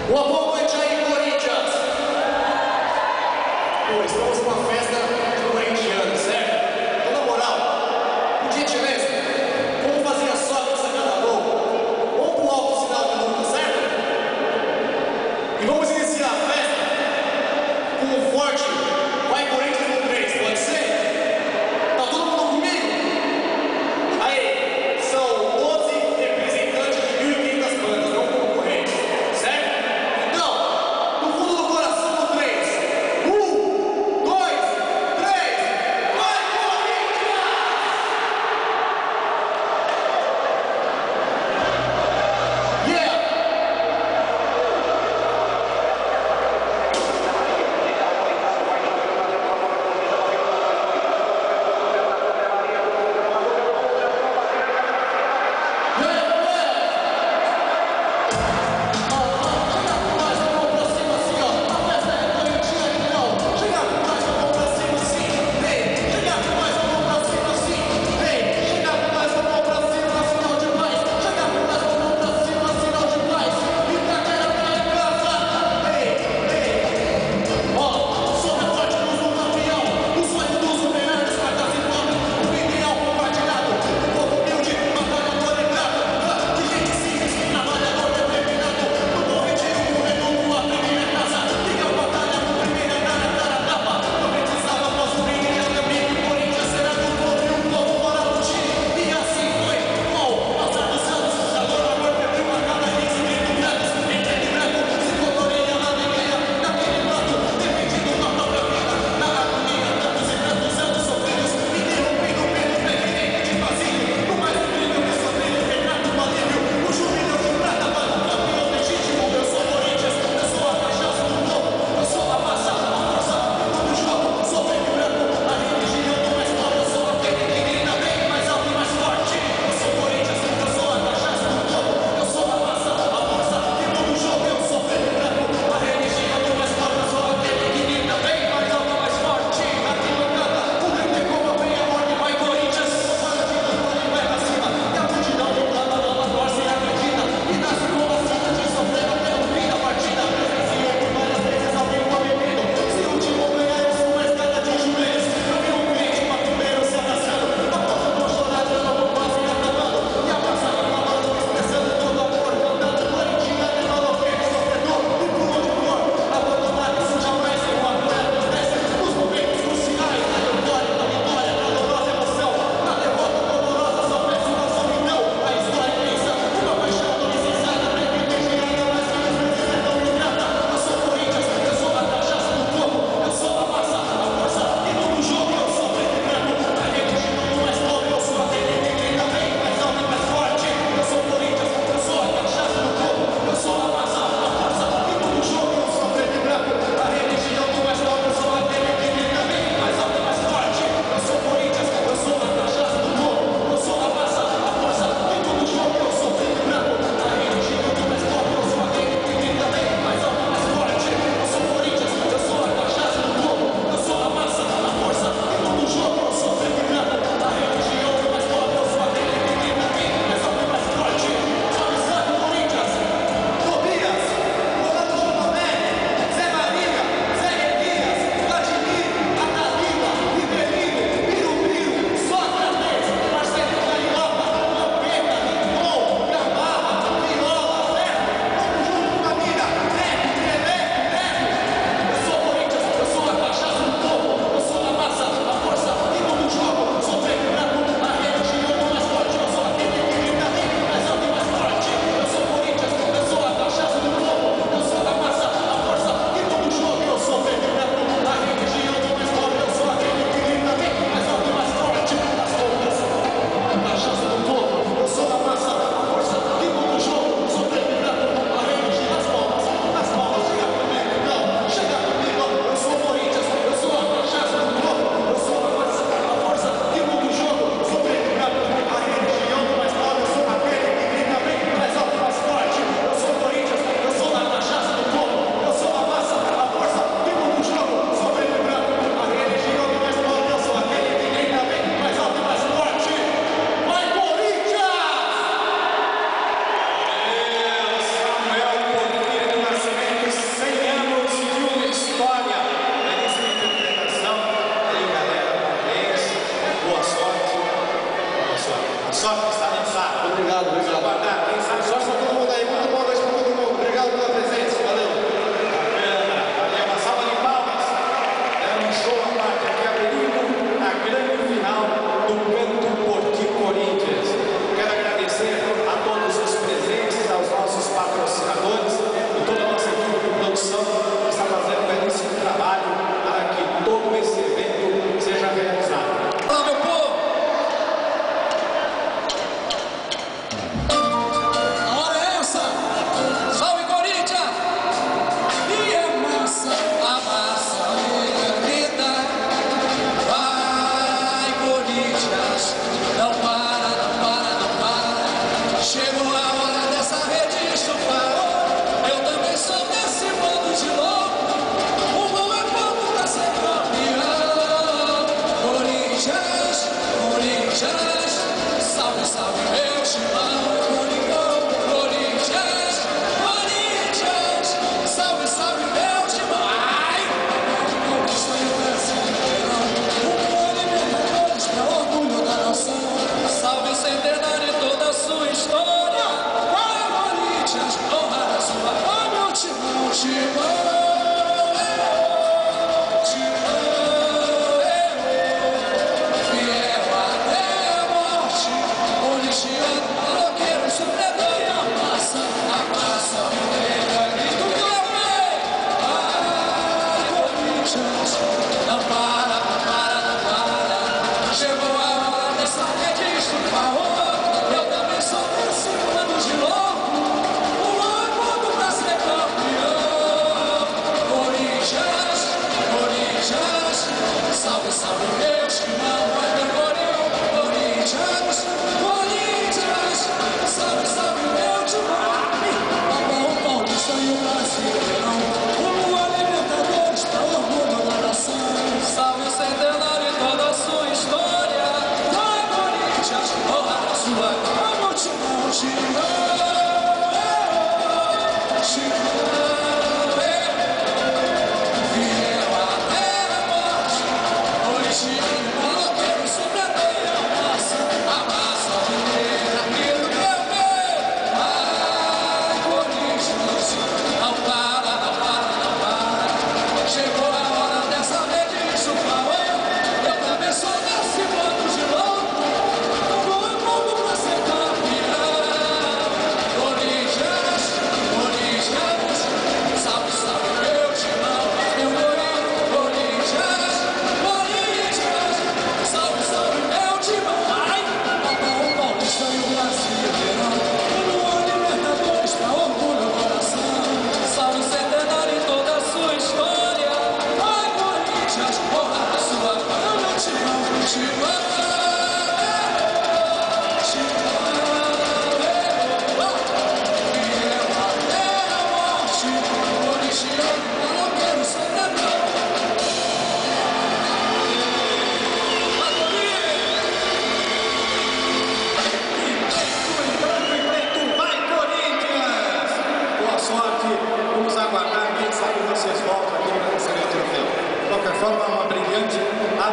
Uma boa noite aí, Corinthians! Pô, estamos numa festa de corintiano, certo? Então, na moral, por gentileza, vamos fazer a sócia a cada gol. Vamos pro alto sinal de luta, certo? E vamos iniciar a festa com um forte vai Corinthians no 3, pode ser? Tá todo mundo comigo? Aí, são 12 representantes de 1.500 bandas, não concorrentes, certo? Então, no fundo do coração do 3. 1, 2, 3, vai Corinthians! Yeah!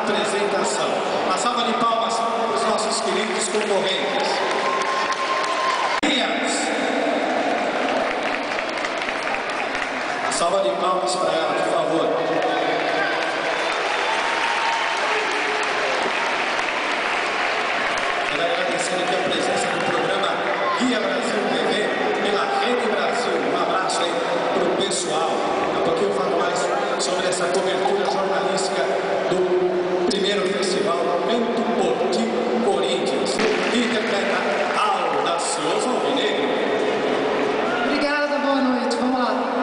apresentação. Uma salva de palmas para os nossos queridos concorrentes. Uma salva de palmas para ela, por favor. Quero agradecer aqui a presença do programa Guia Brasil TV pela Rede Brasil. Um abraço aí para o pessoal. Daqui a pouquinho eu falo mais sobre essa cobertura jornalística do primeiro festival Canto por Ti Corinthians. Interpreta Audacioso Alvinegro. Obrigada, boa noite. Vamos lá.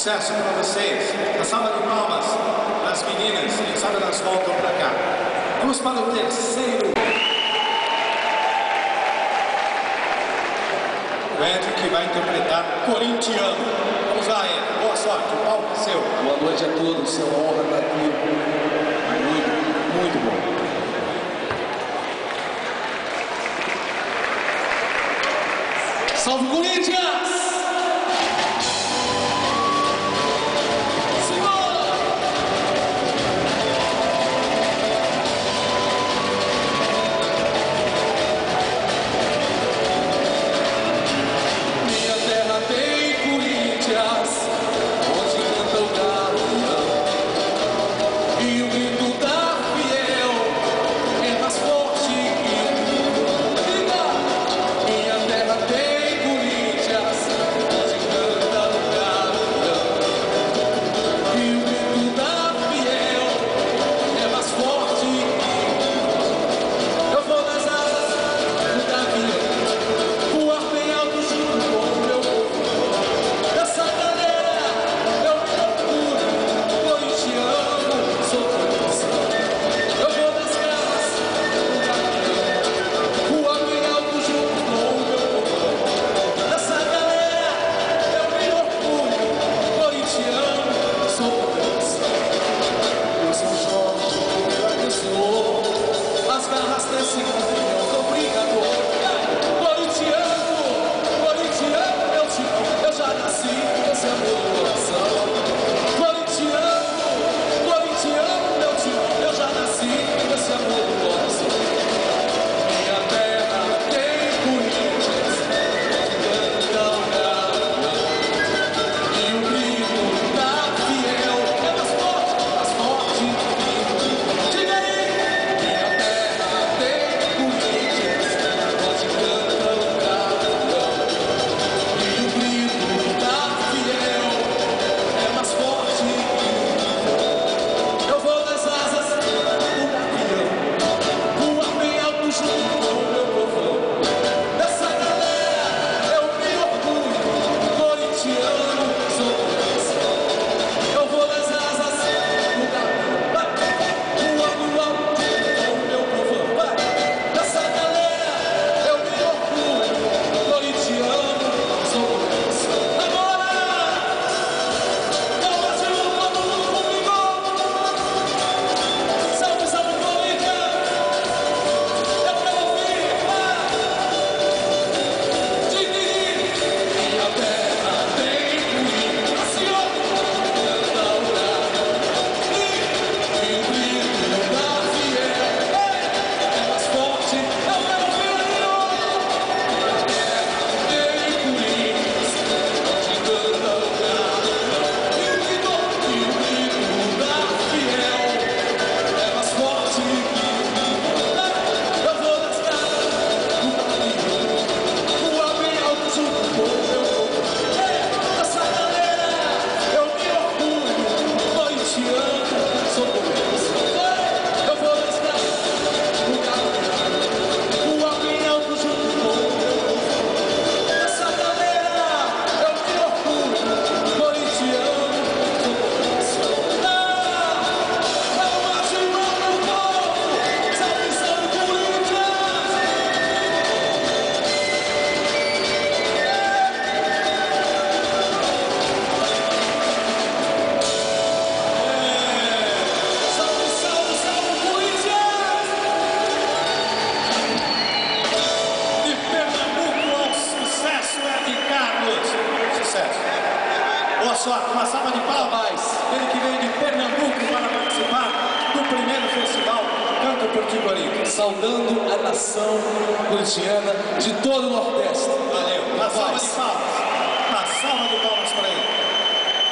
Sucesso para vocês. A salva de palmas das meninas. Quem sabe elas voltam para cá. Vamos para o terceiro. O Ed que vai interpretar Corintiano. Vamos lá, Ed. Boa sorte. O palco é seu. Boa noite a todos. É uma honra estar aqui. Muito bom. Salve Corinthians! Boa sorte, uma salva de palmas. Ele que veio de Pernambuco para participar do primeiro festival Canto por Ti Corinthians. Saudando a nação corintiana de todo o Nordeste. Valeu, uma salva de palmas. Uma salva de palmas para ele.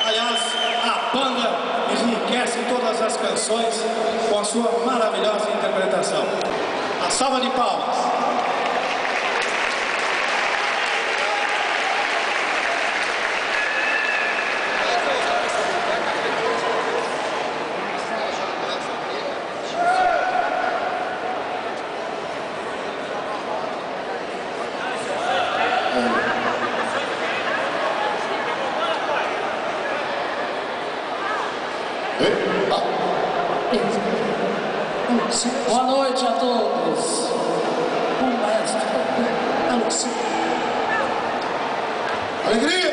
Aliás, a banda enriquece todas as canções com a sua maravilhosa interpretação. A salva de palmas. Boa noite a todos. O maestro é Luciano. Alegria!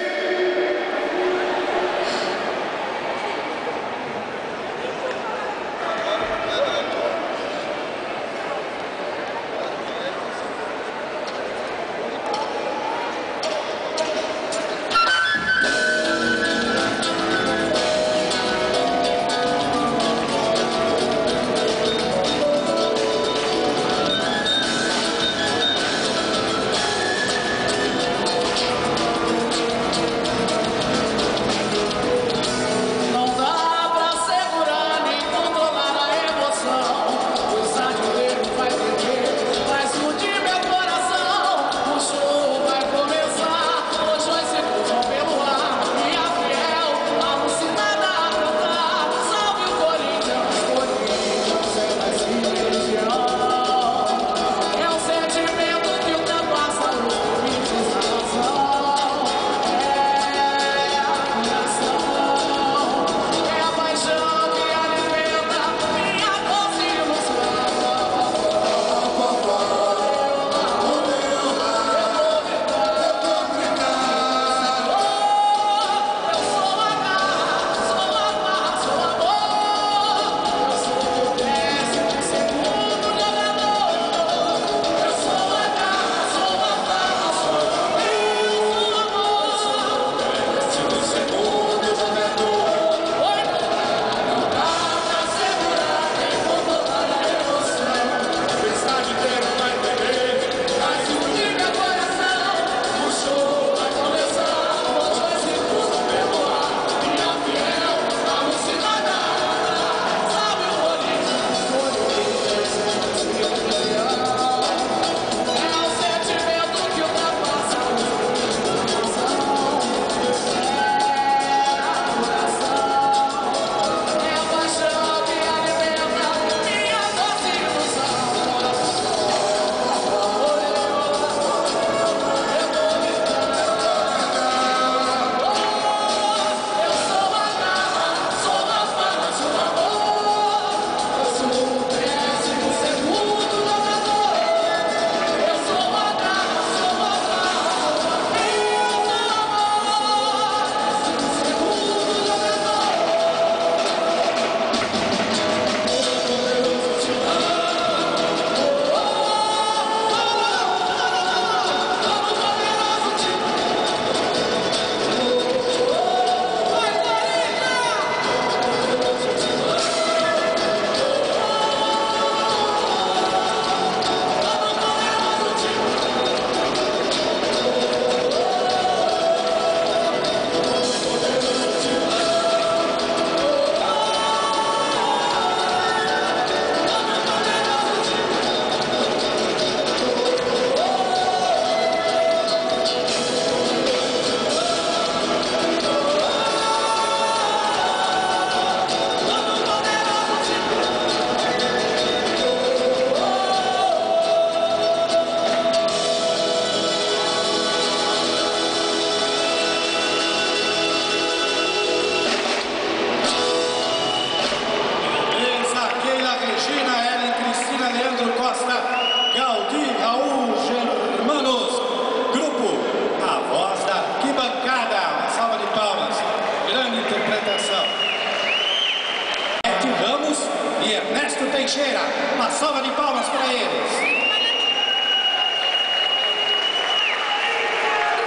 Teixeira, uma salva de palmas para eles.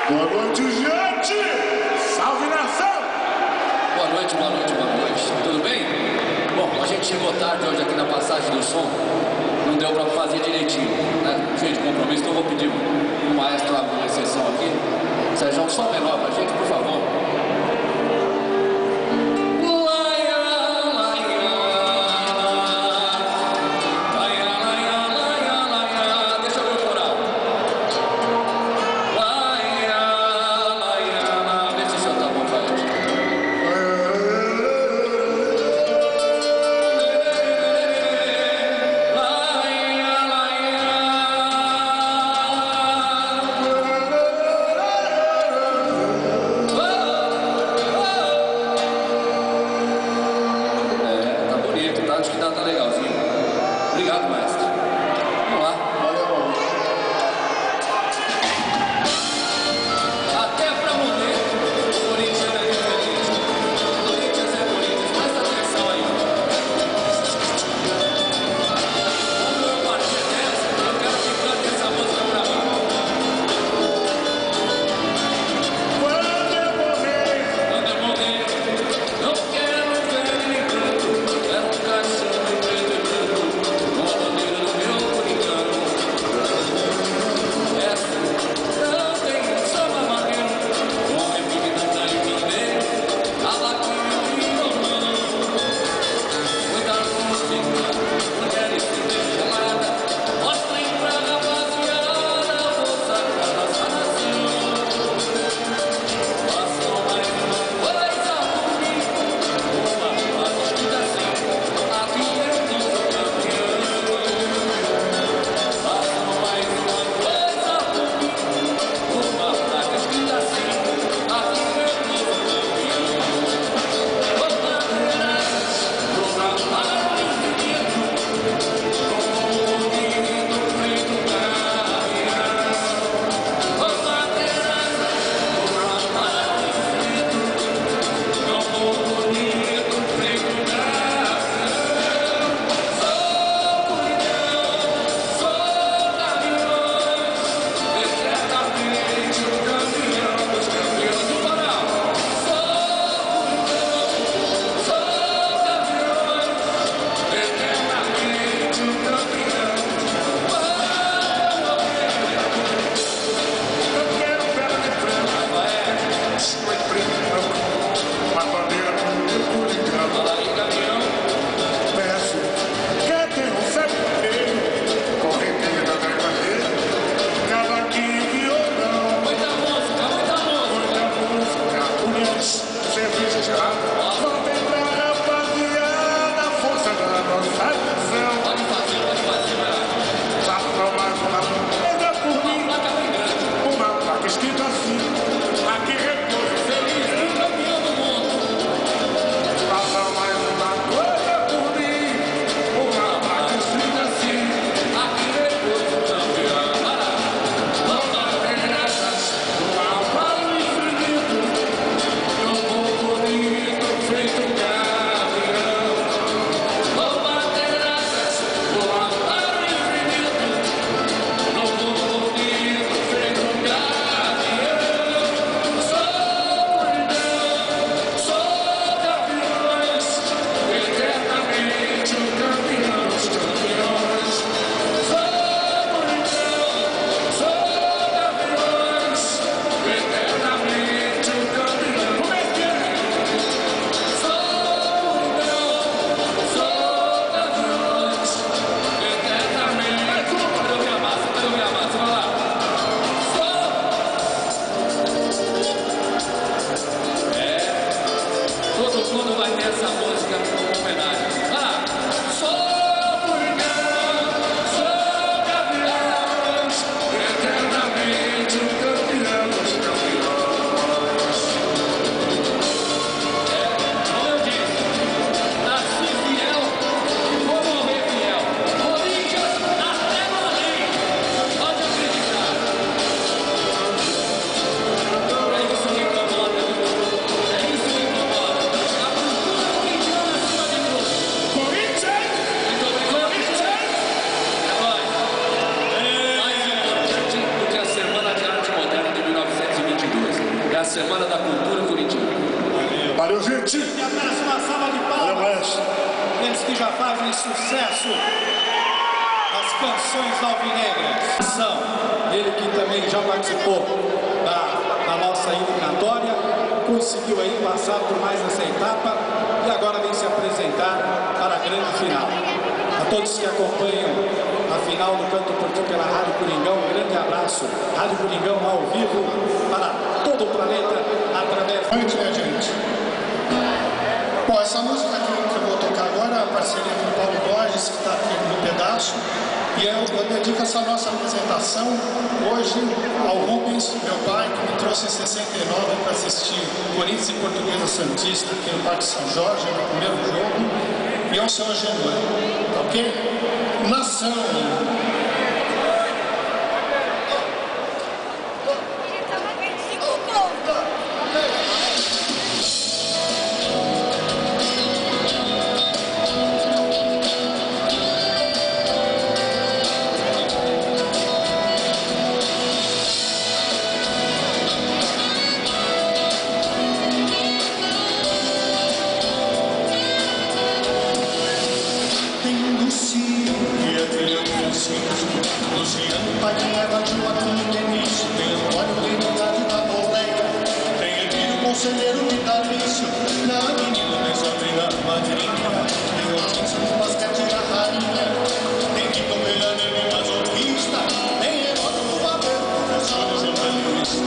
Boa noite, gente! Salve, nação! Boa noite, boa noite, boa noite. Tudo bem? Bom, a gente chegou tarde hoje aqui na passagem do som. Não deu para fazer direitinho, né? Cheio de compromisso, então eu vou pedir o maestro abrir uma exceção aqui. Sérgio, só menor pra gente, por favor. Semana da Cultura Corintiana. Valeu, gente. E apenas uma salva de Valeu, palmas. maestro. Eles que já fazem sucesso. As canções alvinegras. São ele que também já participou da nossa eliminatória. Conseguiu aí passar por mais essa etapa. E agora vem se apresentar para a grande final. A todos que acompanham a final do Canto por Ti pela Rádio Coringão, um grande abraço. Rádio Coringão ao vivo para todo o planeta através Boa noite, minha gente. Bom, essa música aqui que eu vou tocar agora é a parceria com o Paulo Borges, que está aqui no pedaço. E eu dedico essa nossa apresentação hoje ao Rubens, meu pai, que me trouxe em 69 para assistir Corinthians e Portuguesa Santista aqui no Parque São Jorge, no primeiro jogo, e ao seu Agenor, ok? Nação! Luciano, pai de Eva, Joaquim e Denise. Tem Antônio, tem Verdade da Boleia. Tem Emílio, conselheiro vitalício. Na avenida tem Sabrina, madrinha. Tem Hortência no basquete e a rainha. Tem Vitor Melanie, masoquista. Tem Heródoto, Fabeiro, professor e jornalista.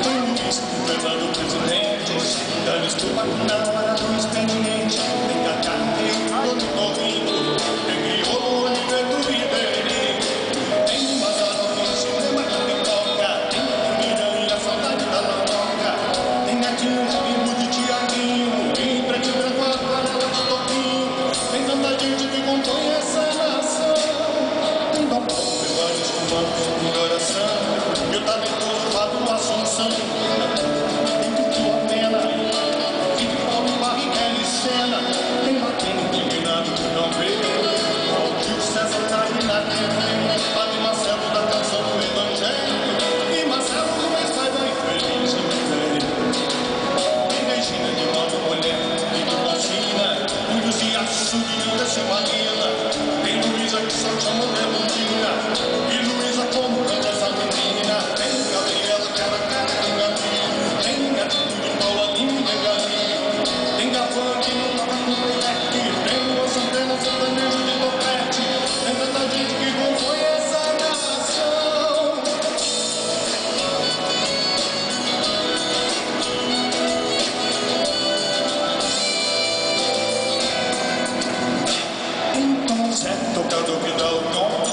Tem Luiz, Fernando, presidentes. Dani Stupak na hora do expediente. Tem Cacá, tem Dono Torrinho. Tem Guilherme, Oliver do Ribeirinho. Meu talentoso Fábio Assunção. Tem Tutu Atena. Tem Paulo Barrichello e Sena. Tem Latino indignado que não vê. Gil César tá aí na TV. Padre Marcelo da canção do Evangelho. E Marcelo do Mestre infeliz e velho. Tem Regina de modo mulher. Tem Lucina. Muitos e açude da Semanina. Tem Luísa que só chama de Lundina. E Luísa como canta essa menina. Tem Gabriela, cara, tem Gabriela. Tem atitude, Paulaninho, tem Galinho. Tem Gavan que não toca com Peteque. Tem o Santana, sertanejo de topete. Tem tanta gente que compõe essa nação. Então Zé, tocador que dá o tom.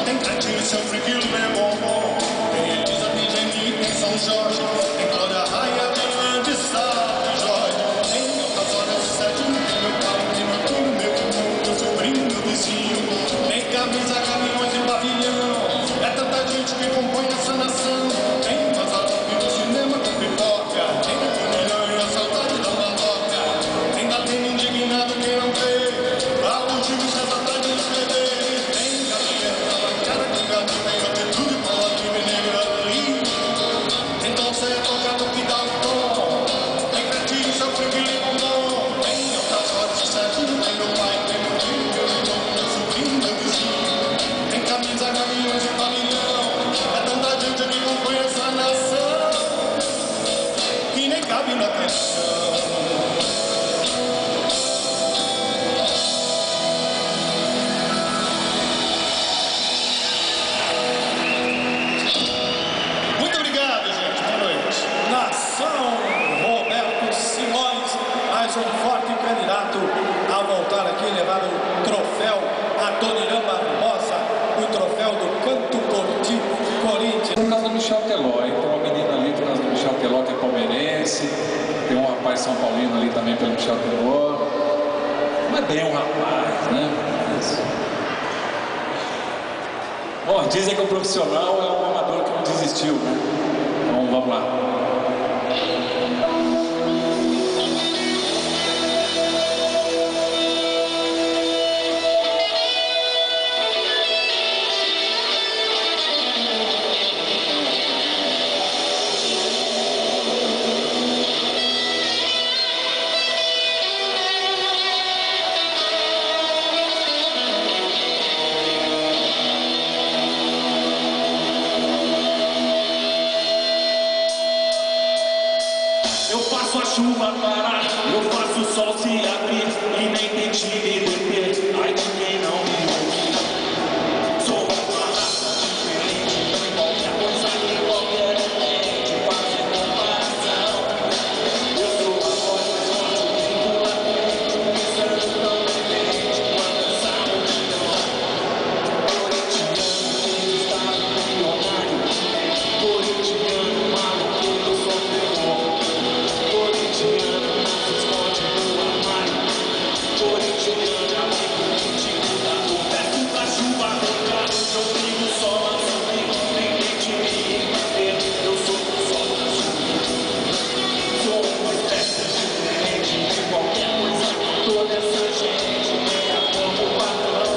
Tem Cretinho, seu friquilo, bem bombom. Tem Elisa, tem Geni, tem São Jorge. Tem Glória Raia, tem Andy, Sábio, Jorge. Tem Altas Horas, Sete, tem meu pai, tem meu filho, meu irmão, meu sobrinho, meu vizinho. Tem camisa, caminhões e pavilhão. É tanta gente que compõe essa nação. Tem Mazarop no cinema com pipoca. Tem Milhão e a saudade da maloca. Tem Datena indignado quem não vê. O Gil César tá de escrever. Tem Gabriela, cara com gato. Tem atitude, Paulinho e Negra ali. Então cê é tocado que dá o tom. Tem Cretinho, seu friquilo e bombom. Tem Altas Horas, Sete, tem meu pai, tem meu filho, meu irmão, meu sobrinho, meu vizinho. Tem camisa, caminhões e pavilhão. É tanta gente que compõe essa nação que nem cabe na canção. Muito obrigado, gente. Boa noite. Nação Roberto Simões, mais um forte candidato a voltar aqui e levar o troféu Adoniran Barbosa, o troféu do Canto por Ti Corinthians. Por causa do Michel Teló, aí tem uma menina ali por causa do Michel Teló que é palmeirense, tem um rapaz São Paulino ali também pelo Michel Teló. Não é bem um rapaz, né? Bom, dizem que o profissional é um amador que não desistiu, né? Então vamos lá. a chuva parar, eu faço o sol se abrir e nem tente me deter, ai de quem não me ouve. Sou uma raça diferente, qualquer coisa que qualquer ambiente fazer comparação. Eu sou a voz mais forte do latente, pensando tão diferente quando essa multidão. Corintiano, estado milionário, corintiano, maluqueiro, sofredor. Corintiano, não se esconde no armário. Corintiano, amigo, íntimo da dor. Peço pra chuva arrancar, não brigo só, mas eu brigo, nem tente me entender. Eu sou o sol da chuva. Sou uma espécie diferente de qualquer coisa. Toda essa gente ganha como padrão.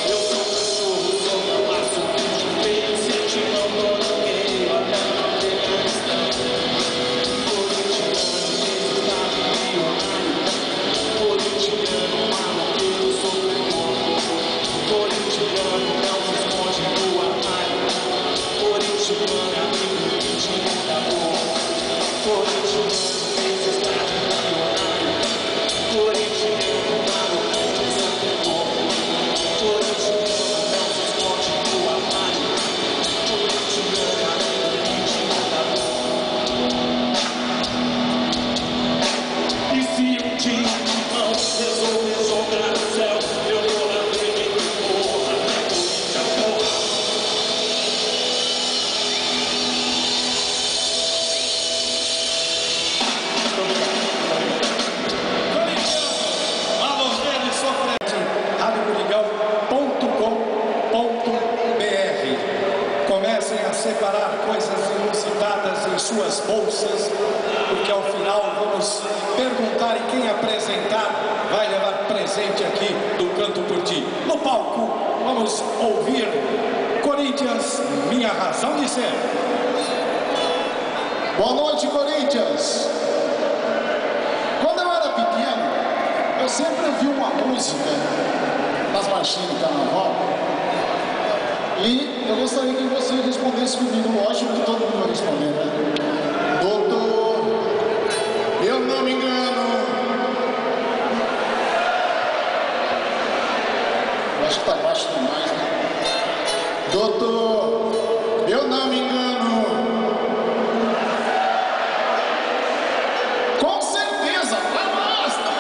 Eu sou cachorro, sou meu laço, bicho feio, sentimão, não ninguém, até no Afeganistão. Corintiano, estado milionário. Corintiano, maluqueiro, sofredor. Corintiano, não se esconde no armário. Corintiano, amigo íntimo da dor. Corintiano, estado milionário. Corintiano, maluqueiro, sofredor. Corintiano, não se esconde no armário. Corintiano, amigo íntimo da dor. E se um dia não resolver jogar no céu, eu vou lá ver quem porra, até Corinthians, porra. Alô, Verde Sofrete, radiocoringão.com.br. Comecem a separar coisas inusitadas em suas bolsas, porque ao final vamos perguntar e quem apresentar vai levar presente aqui do Canto por Ti. No palco, vamos ouvir Corinthians, Minha Razão de Ser. Boa noite, Corinthians! Quando eu era pequeno, eu sempre ouvi uma música nas marchinhas do carnaval e eu gostaria que você respondesse comigo, lógico que todo mundo vai responder, né? Doutor, eu não me engano. Eu acho que tá baixo demais, né? Doutor, eu não me engano. Com certeza, vai basta!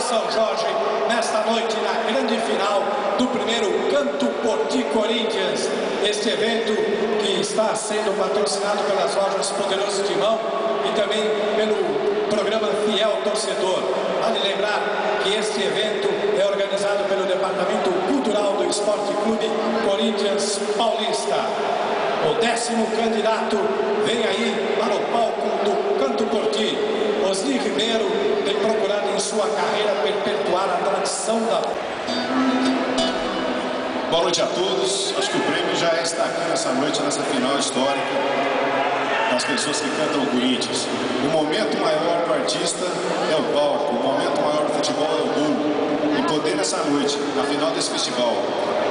São Jorge, nesta noite, na grande final do primeiro Canto por Ti Corinthians. Este evento que está sendo patrocinado pelas lojas Poderoso Timão e também pelo programa Fiel Torcedor. Vale lembrar que este evento é organizado pelo Departamento Cultural do Esporte Clube Corinthians Paulista. O 10º candidato vem aí para o palco do Canto por Ti. Osni Ribeiro tem procurado em sua carreira perpetuar a tradição da... Boa noite a todos. Acho que o prêmio já está aqui nessa noite, nessa final histórica, das pessoas que cantam o Corinthians. O momento maior do artista é o palco, o momento maior do futebol é o gol. E poder nessa noite, na final desse festival,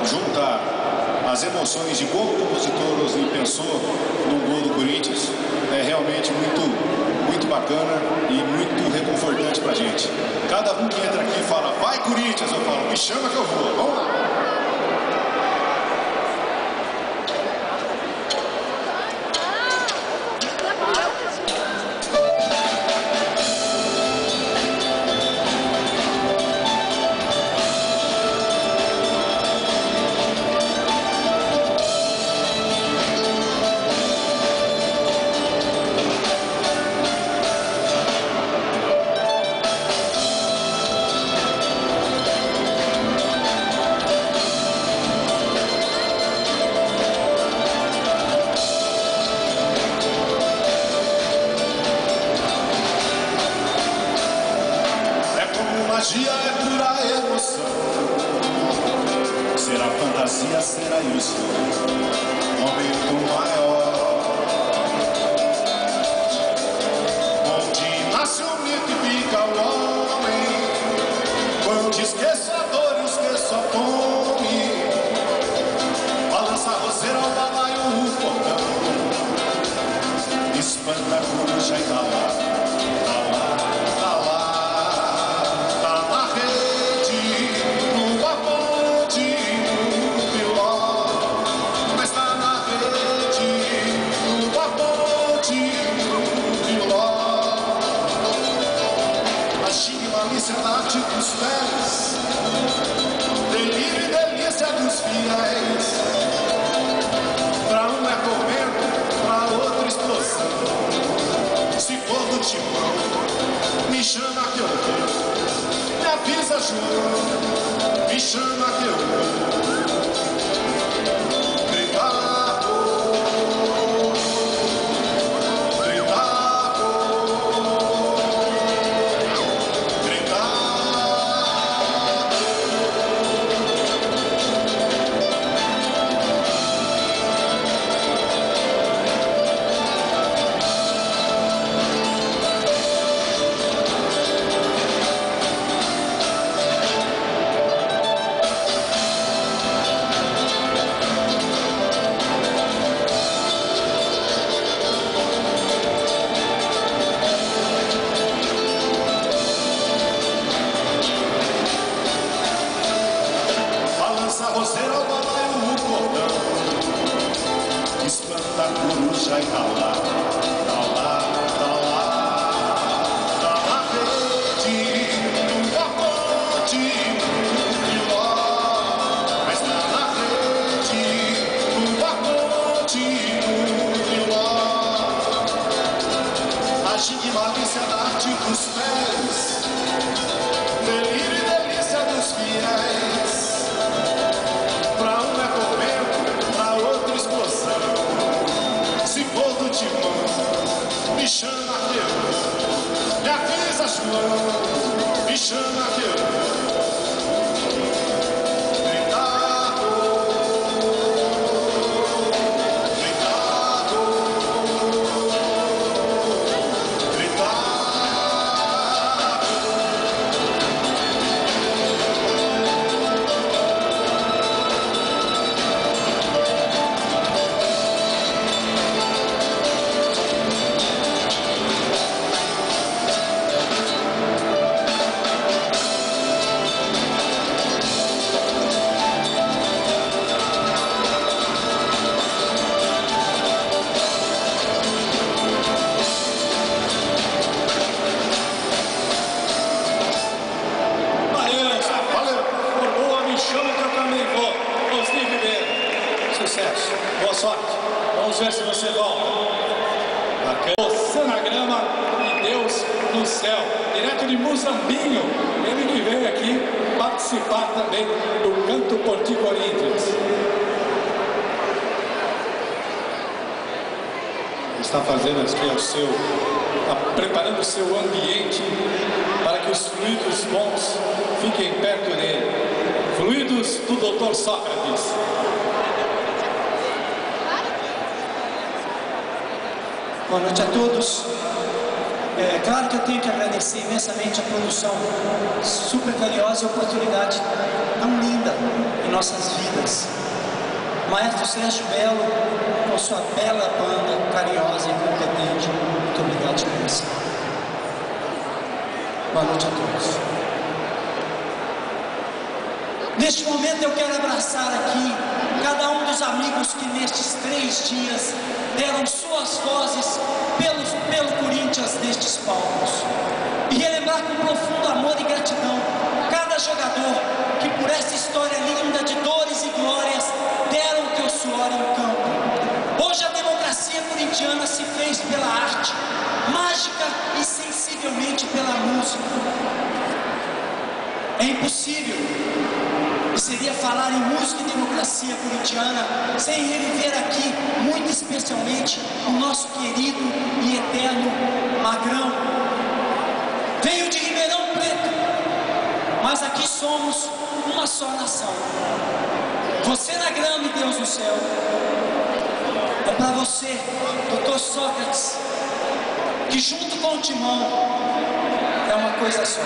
juntar as emoções de como o compositor Osni pensou no gol do Corinthians é realmente muito bacana e muito reconfortante pra gente. Cada um que entra aqui fala, vai Corinthians, eu falo, me chama que eu vou, vamos lá. Magia é pura emoção. Será fantasia, será ilusão. Momento maior, onde nasce o mito e fica o homem. Quando esqueço a dor, esqueço a fome. Balança a roseira, o balaio, o portão. Espanta a coruja e tá lá, tá lá. Arte dos pés, delírio e delícia dos fiéis. Pra um é tormento, pra outro explosão. Se for do timão, me chama que eu vou. Me avisa, João, me chama que eu vou. Roseira, o balaio, o cordão. Espanta a coruja e tá lá, tá lá, tá lá. Tá na rede, no capote, no filó. Mas tá na rede, no capote, no filó. A gigue malícia da arte dos pés, delírio e delícia dos fiéis. Pra um é tormento, pra outro explosão. Se for do timão, me chama que eu vou. Me avisa, João, me chama que eu vou. no céu, direto de Muzambinho, ele que veio aqui participar também do Canto por Ti Corinthians. Está fazendo aqui está preparando o seu ambiente para que os fluidos bons fiquem perto dele. Fluidos do Dr. Sócrates. Boa noite a todos. É claro que eu tenho que agradecer imensamente a produção super valiosa e a oportunidade tão linda em nossas vidas. Maestro Sérgio Belo, com sua bela banda, carinhosa e competente. Muito obrigado de coração. Boa noite a todos. Neste momento eu quero abraçar aqui cada um dos amigos que nestes 3 dias deram suas vozes pelo Corinthians nestes palcos. E relembrar com profundo amor e gratidão cada jogador que por essa história linda de dores e glórias deram o teu suor em campo. Hoje a democracia corintiana se fez pela arte, mágica e sensivelmente pela música. É impossível, e seria falar em música e democracia corintiana sem reviver aqui, muito especialmente, o nosso querido e eterno Magrão. Veio de Ribeirão Preto, mas aqui somos uma só nação. Você na grama e Deus no céu. É para você, Dr. Sócrates, que junto com o Timão é uma coisa só.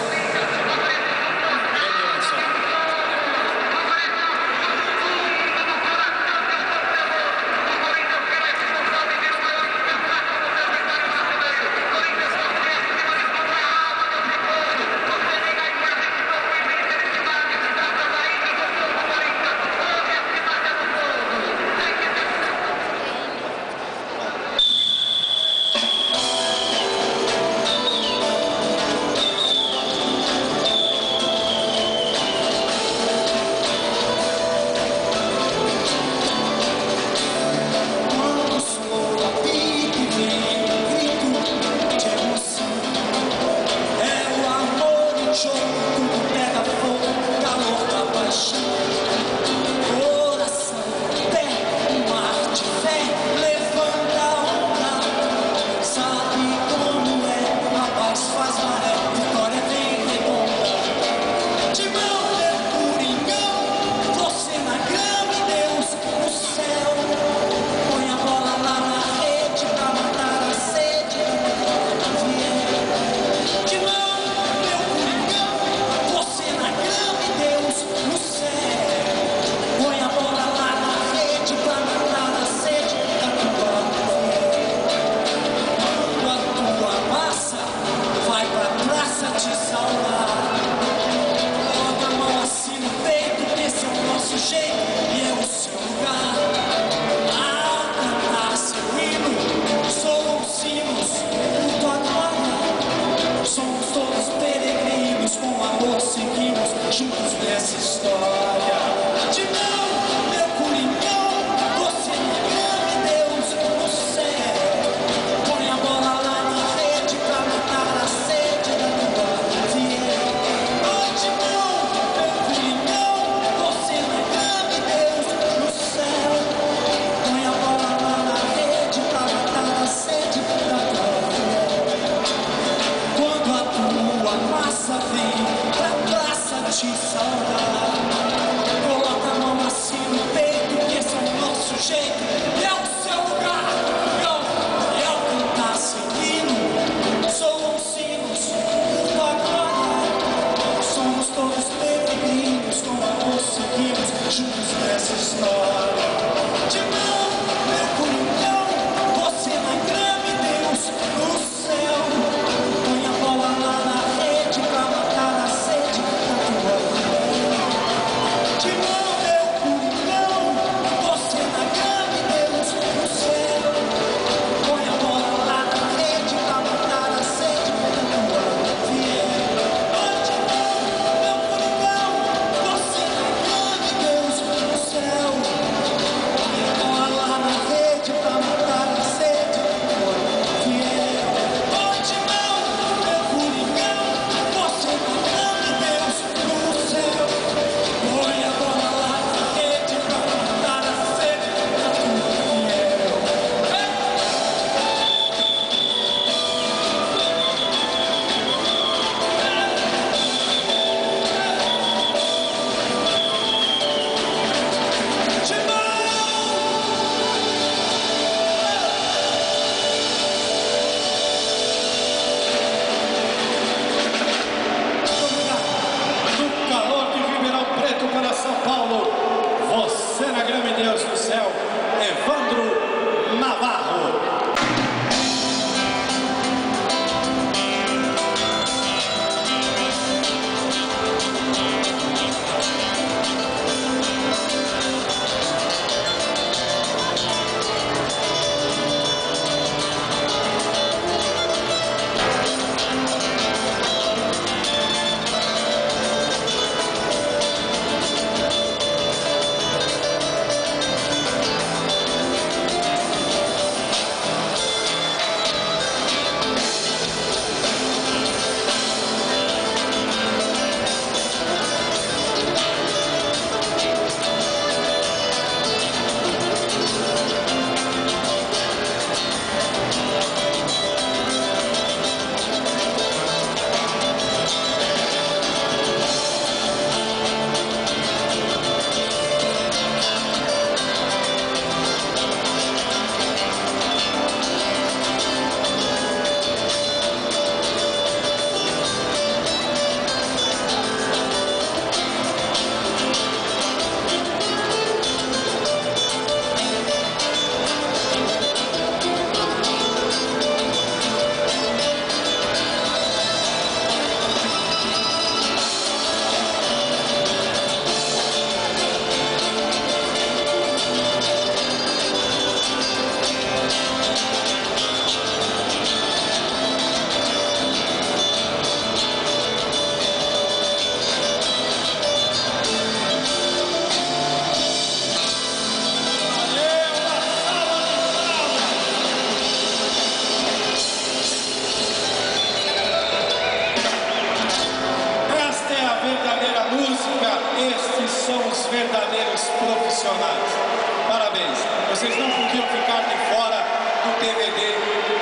vocês não podiam ficar de fora do DVD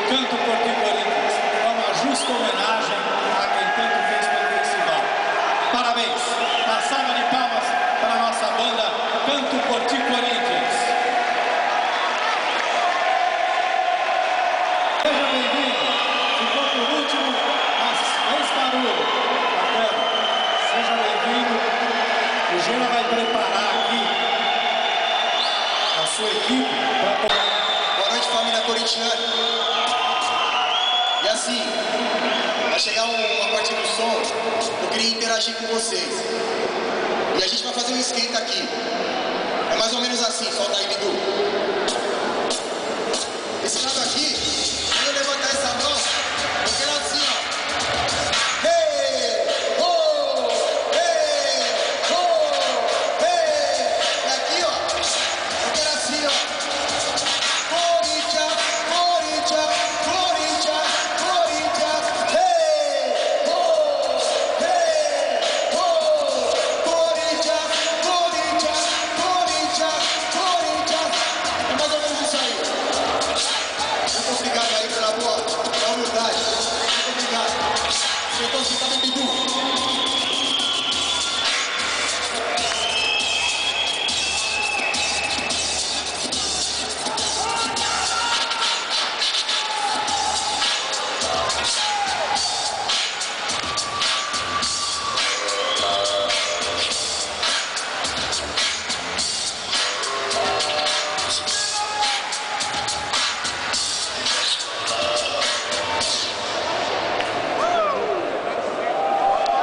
Canto por Ti Corinthians. É uma justa homenagem a quem tanto fez pelo festival. Parabéns. Uma salva de palmas para a nossa banda Canto por Ti Corinthians. Seja bem-vindo. Ficou por último, mas fez barulho. Bacana. Seja bem-vindo. O Gena vai preparar aqui a sua equipe para... Boa noite, família corintiana. E assim, vai chegar uma parte do som, eu queria interagir com vocês. E a gente vai fazer um esquenta aqui. É mais ou menos assim, solta aí, Bidu. Esse lado aqui, quando eu levantar essa mão, eu quero assim, ó. Hey, oh, hey, oh, hey. E aqui, ó, eu quero assim, ó. Corinthians, Corinthians, Corinthians, Corinthians. Hey, oh, hey, oh. Corinthians, Corinthians, Corinthians, Corinthians. É mais ou menos isso aí. Muito obrigado aí pela boa humildade. Muito obrigado. Então, você tá no Bidu.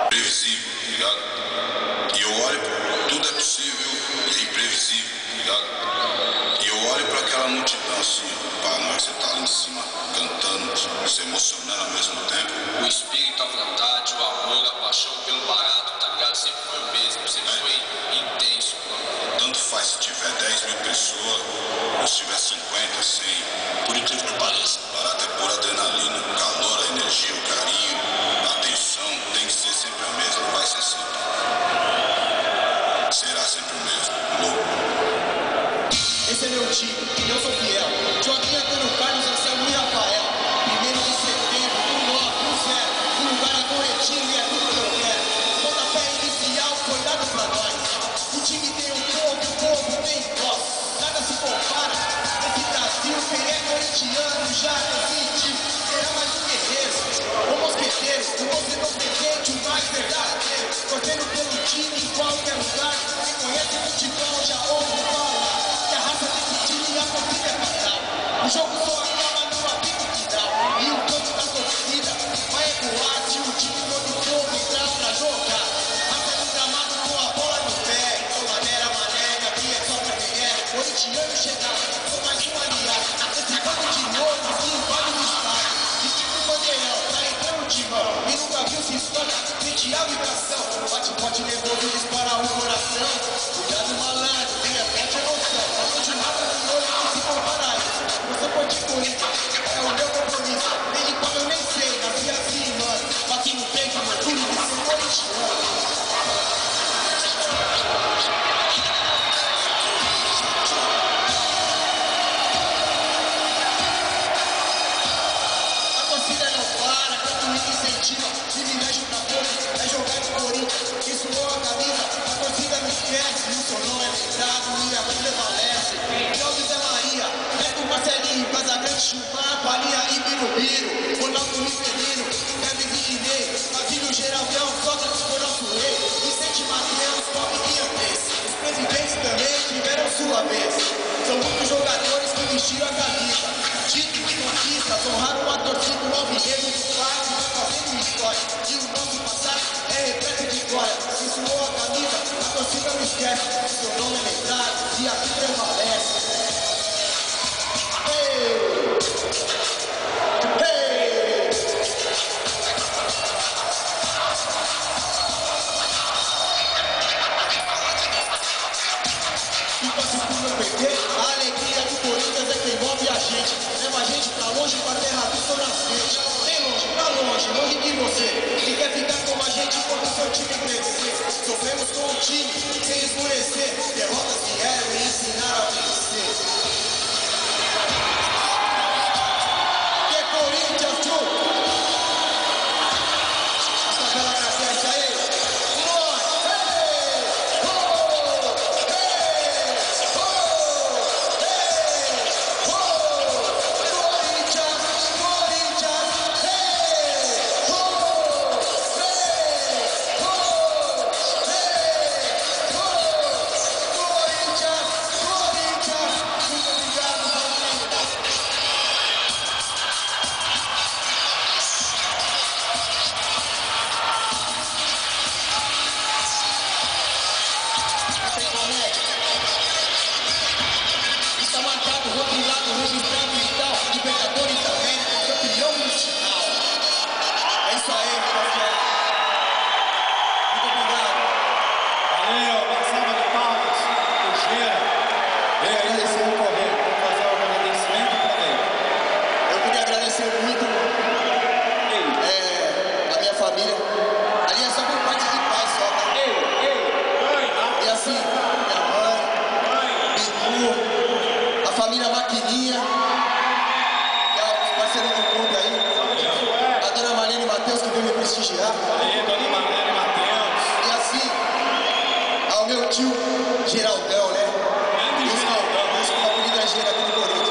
Previsível, tá ligado? E eu olho, tudo é possível e é imprevisível, tá ligado? E eu olho pra aquela multidão assim, pá, na hora que você tá lá em cima, cantando, se emocionando ao mesmo tempo. O espírito, a vontade, o amor, a paixão pelo barato, tá ligado? Sempre foi o mesmo, sempre foi intenso. Tanto faz se tiver 10 mil pessoas, ou se tiver 50, 100, por incrível que pareça, barato é pura adrenalina, o calor, a energia, o carinho, a atenção, tem que ser sempre a mesma, vai ser sempre. Será sempre o mesmo, louco. Esse é meu time, e eu sou fiel. Joaquim, Antônio Carlos, Anselmo e Rafael. 1º de setembro, 1910. O lugar é corretinho e é tudo que eu quero. Pontapé inicial foi dado pra nós. O time tem um povo tem voz. Nada se compara. Nesse Brasil, quem é corintiano já decide. Será mais um guerreiro, ou mosqueteiro. O torcedor presente, o mais verdadeiro. Torcendo pelo time em qualquer lugar. Quem conhece futebol já ouve falar. Que a raça desse time, a torcida é fatal. O jogo só acaba no apito final. E o campo da torcida vai ecoar se o time todo for entrar pra jogar. Raça no gramado com a bola no pé. Sou maneira, aqui é só pra quem é. Corintiano chegar, sou mais um aliado. Esse bando de loucos que invade o estádio. E tipo bandeirão, tá entrando o timão. E nunca viu se espanta, sente a vibração. Bate-bote nervoso, dispara o coração. Cuidado malandro, tem a forte emoção. Sou de raça de olho que se compara a isso. Eu sou por ti, Corinthians, é o meu compromisso. Desde quando eu nem sei, nasci assim, mano. Bati no peito, meu orgulho de ser corintiano. A torcida não para, canto e incentiva. Se me mexe pra pouco, é jogar no Corinthians. Que suou a camisa, a torcida não esquece. E o seu nome é lembrado e a voz prevalece. Cláudio Zé Maria, Neto Marcelinho, Casagrande, Chumar, Palinha e Birubiru. Ronaldo Rivelino, Neves e Inês. Basílio Geraldão, Sócrates por nosso rei. Vicente Mateus, Bob e Andrés. Os presidentes também tiveram sua vez. São muitos jogadores que vestiram a camisa. Títulos, conquistas, honraram a torcida. O alvinegro do parque vai fazendo história. E o nosso passado é repleto de glória. Se suou a camisa, a torcida não esquece. Seu nome é lembrado e aqui prevalece. Hey! Hey! E pra se não perder, a alegria do Corinthians é quem move a gente. Leva a gente pra longe, pra terra do seu nascente. Bem longe, pra longe, longe de você. Que quer ficar com a gente quando o seu time crescer. Sofremos com o time, sem esmorecer. Derrotas vieram e ensinaram a vencer. Quininha, que é os parceiros do clube aí, a dona Marlene Matheus, que veio me prestigiar. Aí, dona Marlene Matheus. E assim, ao meu tio Geraldão, né? Grande Geraldão. Isso com a bonita Gera aqui no Corinthians.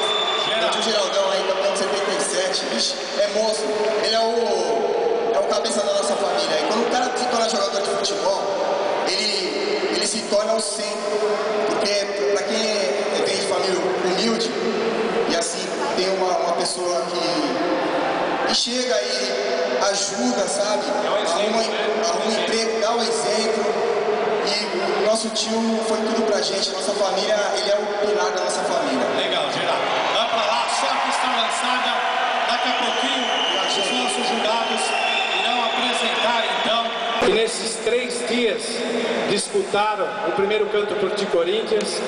Meu tio Geraldão aí, campeão de 77, bicho, é monstro. Ele é o cabeça da nossa família. E quando o cara se torna jogador de futebol, ele se torna o centro. Porque pra quem vem de família humilde, e assim, tem uma pessoa que chega e ajuda, sabe? Arruma um emprego, dá o exemplo. E o nosso tio foi tudo pra gente, nossa família, ele é o pilar da nossa família. Legal, Geraldo. Vai pra lá, só que está lançada. Daqui a pouquinho, os nossos jurados irão apresentar, então. E nesses 3 dias disputaram o primeiro Canto por Ti Corinthians,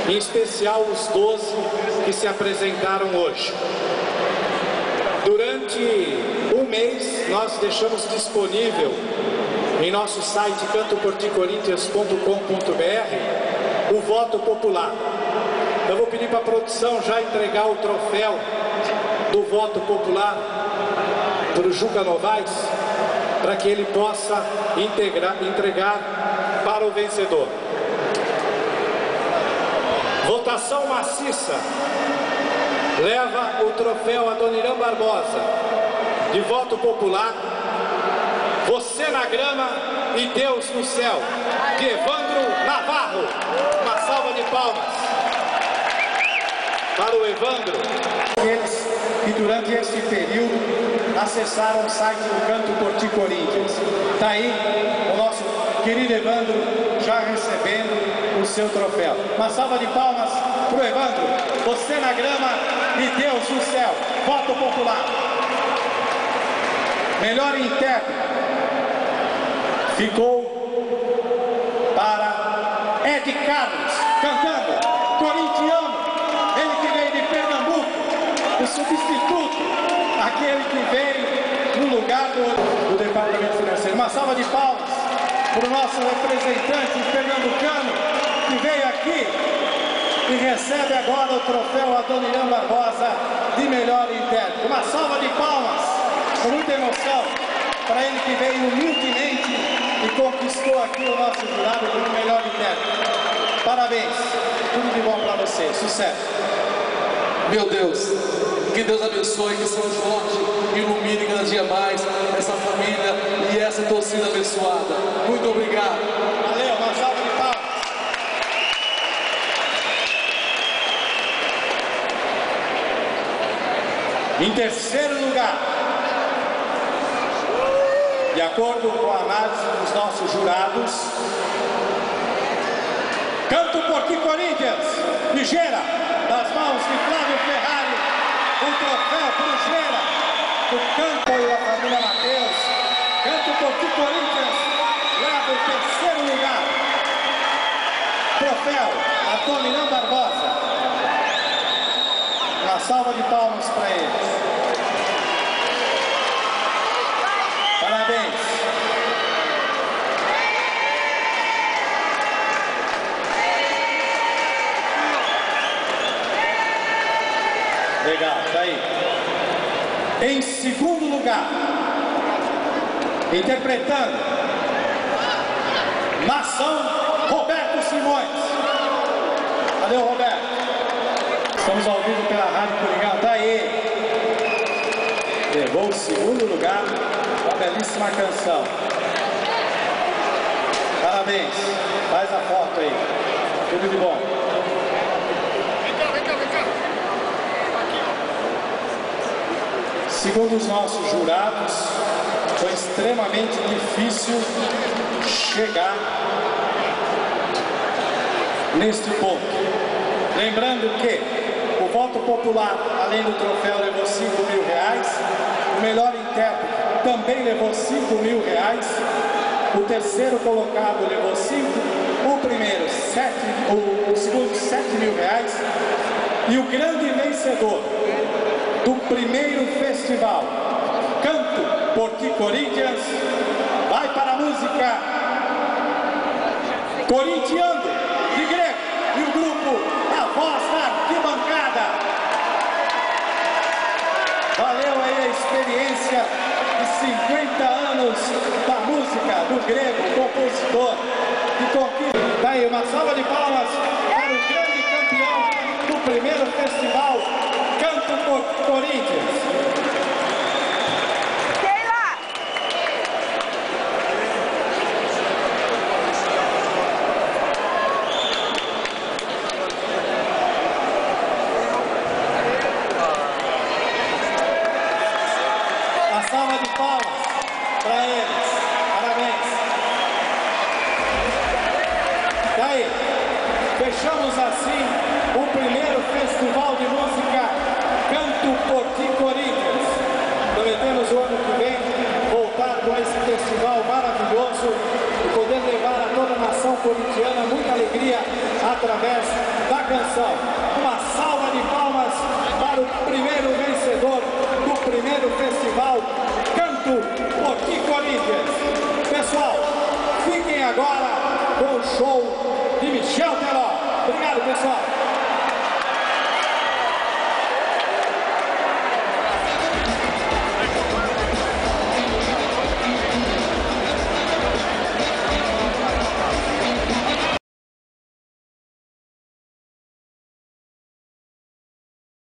em especial os 12 que se apresentaram hoje. Durante um mês, nós deixamos disponível em nosso site cantoporticorinthians.com.br o voto popular. Eu vou pedir para a produção já entregar o troféu do voto popular para o Juca Novaes, para que ele possa entregar para o vencedor. Votação maciça leva o troféu a Dona Irã Barbosa, de voto popular. Você na grama e Deus no céu, de Evandro Navarro. Uma salva de palmas para o Evandro. Eles que durante este período acessaram o site do Canto por Ti Corinthians. Está aí o nosso querido Evandro já recebendo o seu troféu. Uma salva de palmas para o Evandro. Você na grama e Deus no céu. Voto popular. Melhor intérprete ficou para Ed Carlos, cantando Corintiano, ele que veio de Pernambuco, o substituto, aquele que veio no lugar do Departamento Financeiro. Uma salva de palmas para o nosso representante pernambucano que veio aqui e recebe agora o troféu a Dona Irã Barbosa de melhor intérprete. Uma salva de palmas, com muita emoção, para ele que veio humildemente e conquistou aqui o nosso jurado como melhor intérprete. Parabéns, tudo de bom para você, sucesso. Meu Deus, que Deus abençoe, que São Jorge ilumine cada dia mais essa família e essa torcida abençoada. Muito obrigado. Valeu, uma salva de palmas. Em terceiro lugar, de acordo com a análise dos nossos jurados, Canto por Ti Corinthians, de Gera, das mãos de Flávio Ferrari, o troféu para o Gera, do Canto e da família Matheus. Canto por Ti Corinthians leva o terceiro lugar. Troféu a Dona Irã Barbosa. Uma salva de palmas para eles. Parabéns. Legal, tá aí. Em segundo lugar, interpretando Nação, Roberto Simões. Cadê o Roberto? Estamos ao vivo pela Rádio Coringão. Tá aí. Levou o segundo lugar. Uma belíssima canção. Parabéns. Faz a foto aí. Tudo de bom. Segundo os nossos jurados, foi extremamente difícil chegar neste ponto. Lembrando que o voto popular, além do troféu, levou R$5.000. O melhor intérprete também levou R$5.000. O terceiro colocado levou 5. O primeiro, 7. O segundo, R$7.000. E o grande vencedor do primeiro festival Canto por Ti Corinthians vai para a música Corintiano, de Grego, e o grupo A Voz da Arquibancada. Valeu aí a experiência de 50 anos da música, do grego, compositor, que conquista. Daí uma salva de palmas para o grande campeão do primeiro festival Canto por Corinthians. Salva de palmas para eles. Parabéns. Daí, fechamos assim o primeiro festival de música Canto por Corinthians. Prometemos o ano que vem voltar com esse festival maravilhoso e poder levar a toda a nação corintiana muita alegria através da canção. Uma salva de palmas para o primeiro vencedor do primeiro festival Canto por Corinthians.